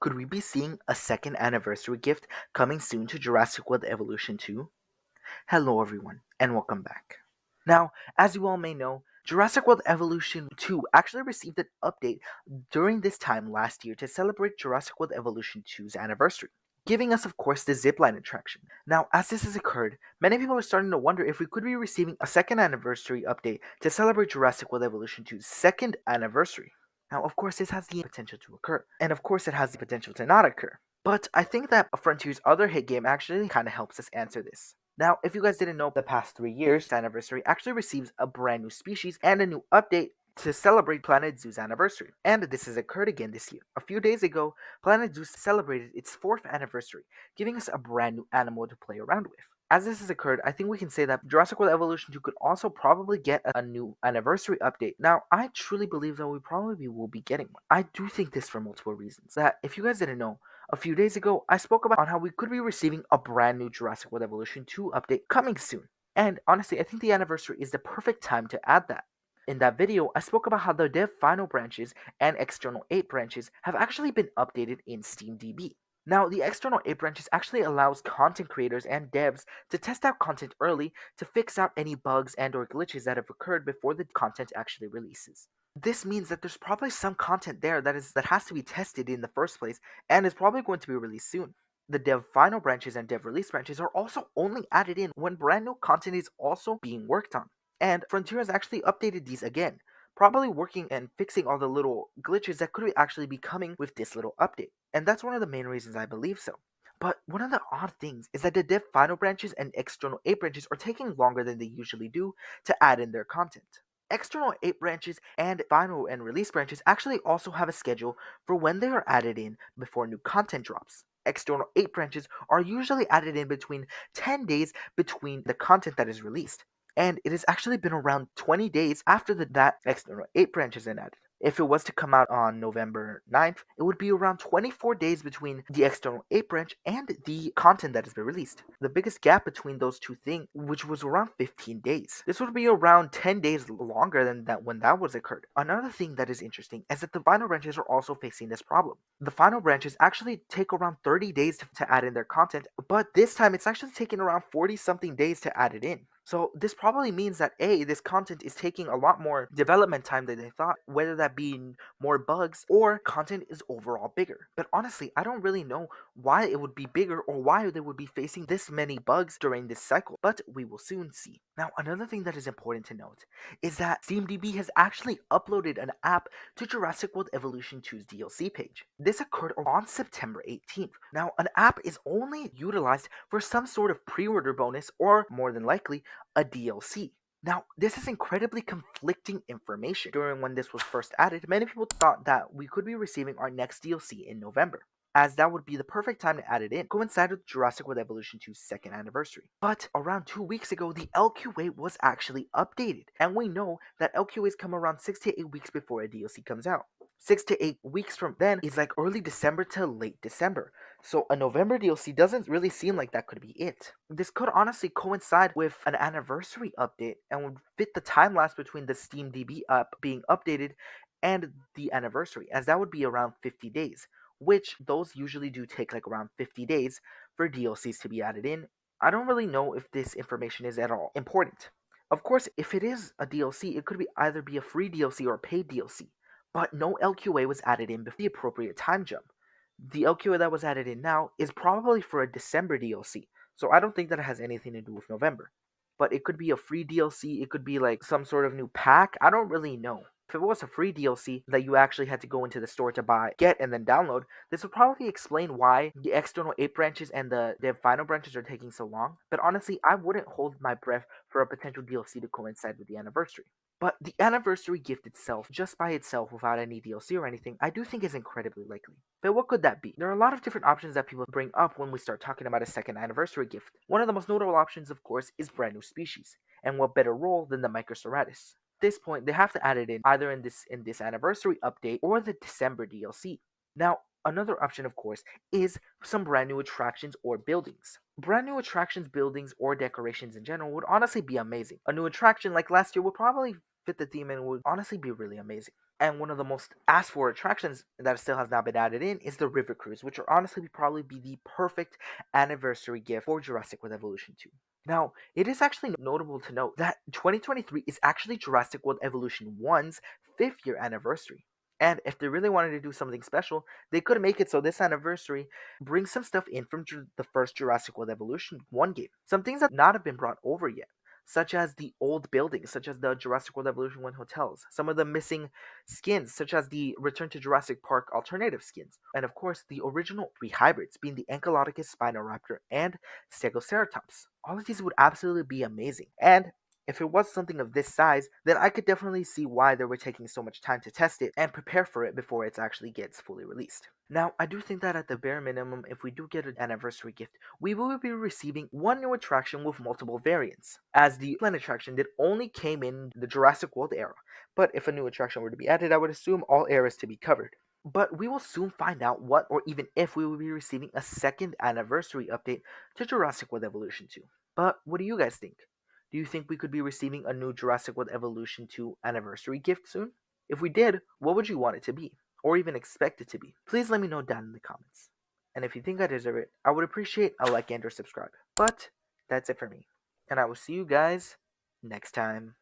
Could we be seeing a second anniversary gift coming soon to Jurassic World Evolution 2? Hello, everyone, and welcome back. Now, as you all may know, Jurassic World Evolution 2 actually received an update during this time last year to celebrate Jurassic World Evolution 2's anniversary, giving us, of course, the zipline attraction. Now, as this has occurred, many people are starting to wonder if we could be receiving a second anniversary update to celebrate Jurassic World Evolution 2's second anniversary. Now, of course, this has the potential to occur, and of course, it has the potential to not occur. But I think that Frontier's other hit game actually kind of helps us answer this. Now, if you guys didn't know, the past 3 years, anniversary actually receives a brand new species and a new update to celebrate Planet Zoo's anniversary. And this has occurred again this year. A few days ago, Planet Zoo celebrated its 4th anniversary, giving us a brand new animal to play around with. As this has occurred, I think we can say that Jurassic World Evolution 2 could also probably get a new anniversary update. Now, I truly believe that we probably will be getting one. I do think this for multiple reasons. That if you guys didn't know, a few days ago, I spoke about on how we could be receiving a brand new Jurassic World Evolution 2 update coming soon. And honestly, I think the anniversary is the perfect time to add that. In that video, I spoke about how the dev final branches and external 8 branches have actually been updated in SteamDB. Now, the external 8 branches actually allows content creators and devs to test out content early to fix out any bugs and or glitches that have occurred before the content actually releases. This means that there's probably some content there that has to be tested in the first place and is probably going to be released soon. The dev final branches and dev release branches are also only added in when brand new content is also being worked on. And Frontier has actually updated these again, probably working and fixing all the little glitches that could actually be coming with this little update. And that's one of the main reasons I believe so. But one of the odd things is that the dev final branches and external 8 branches are taking longer than they usually do to add in their content. External 8 branches and final and release branches actually also have a schedule for when they are added in before new content drops. External 8 branches are usually added in between 10 days between the content that is released. And it has actually been around 20 days after that external 8 branches are added. If it was to come out on November 9th, it would be around 24 days between the external 8 branch and the content that has been released. The biggest gap between those two things, which was around 15 days. This would be around 10 days longer than that when that was occurred. Another thing that is interesting is that the final branches are also facing this problem. The final branches actually take around 30 days to add in their content, but this time it's actually taking around 40 something days to add it in. So this probably means that A, this content is taking a lot more development time than they thought, whether that be more bugs or content is overall bigger. But honestly, I don't really know why it would be bigger or why they would be facing this many bugs during this cycle, but we will soon see. Now, another thing that is important to note is that SteamDB has actually uploaded an app to Jurassic World Evolution 2's DLC page. This occurred on September 18th. Now, an app is only utilized for some sort of pre-order bonus or, more than likely, a DLC. Now, this is incredibly conflicting information. During when this was first added, many people thought that we could be receiving our next DLC in November, as that would be the perfect time to add it in, coincide with Jurassic World Evolution 2's second anniversary. But around 2 weeks ago, the LQA was actually updated, and we know that LQAs come around 6 to 8 weeks before a DLC comes out. 6 to 8 weeks from then is like early December to late December. So a November DLC doesn't really seem like that could be it. This could honestly coincide with an anniversary update and would fit the time lapse between the SteamDB app being updated and the anniversary, as that would be around 50 days, which those usually do take like around 50 days for DLCs to be added in. I don't really know if this information is at all important. Of course, if it is a DLC, it could either be a free DLC or a paid DLC, but no LQA was added in before the appropriate time jump. The LQA that was added in now is probably for a December DLC, so I don't think that it has anything to do with November. But it could be a free DLC, it could be like some sort of new pack, I don't really know. If it was a free DLC that you actually had to go into the store to buy, get, and then download, this would probably explain why the external 8 branches and the dev final branches are taking so long. But honestly, I wouldn't hold my breath for a potential DLC to coincide with the anniversary. But the anniversary gift itself, just by itself without any DLC or anything, I do think is incredibly likely. But what could that be? There are a lot of different options that people bring up when we start talking about a second anniversary gift. One of the most notable options, of course, is brand new species. And what better role than the Microceratus? At this point, they have to add it in either in this anniversary update or the December DLC. Now, another option, of course, is some brand new attractions or buildings. Brand new attractions, buildings, or decorations in general would honestly be amazing. A new attraction like last year would probably fit the theme and would honestly be really amazing. And one of the most asked for attractions that still has not been added in is the River Cruise, which will honestly probably be the perfect anniversary gift for Jurassic World Evolution 2. Now, it is actually notable to note that 2023 is actually Jurassic World Evolution 1's 5th year anniversary. And if they really wanted to do something special, they could make it so this anniversary brings some stuff in from the first Jurassic World Evolution 1 game. Some things that not have been brought over yet, such as the old buildings, such as the Jurassic World Evolution 1 hotels, some of the missing skins, such as the Return to Jurassic Park alternative skins, and of course the original three hybrids, being the Ankylodocus Spinoraptor and Stegoceratops. All of these would absolutely be amazing, and if it was something of this size, then I could definitely see why they were taking so much time to test it and prepare for it before it actually gets fully released. Now, I do think that at the bare minimum, if we do get an anniversary gift, we will be receiving one new attraction with multiple variants, as the Land attraction that only came in the Jurassic World era. But if a new attraction were to be added, I would assume all eras to be covered. But we will soon find out what or even if we will be receiving a second anniversary update to Jurassic World Evolution 2. But what do you guys think? Do you think we could be receiving a new Jurassic World Evolution 2 anniversary gift soon? If we did, what would you want it to be? Or even expect it to be? Please let me know down in the comments. And if you think I deserve it, I would appreciate a like and or subscribe. But that's it for me. And I will see you guys next time.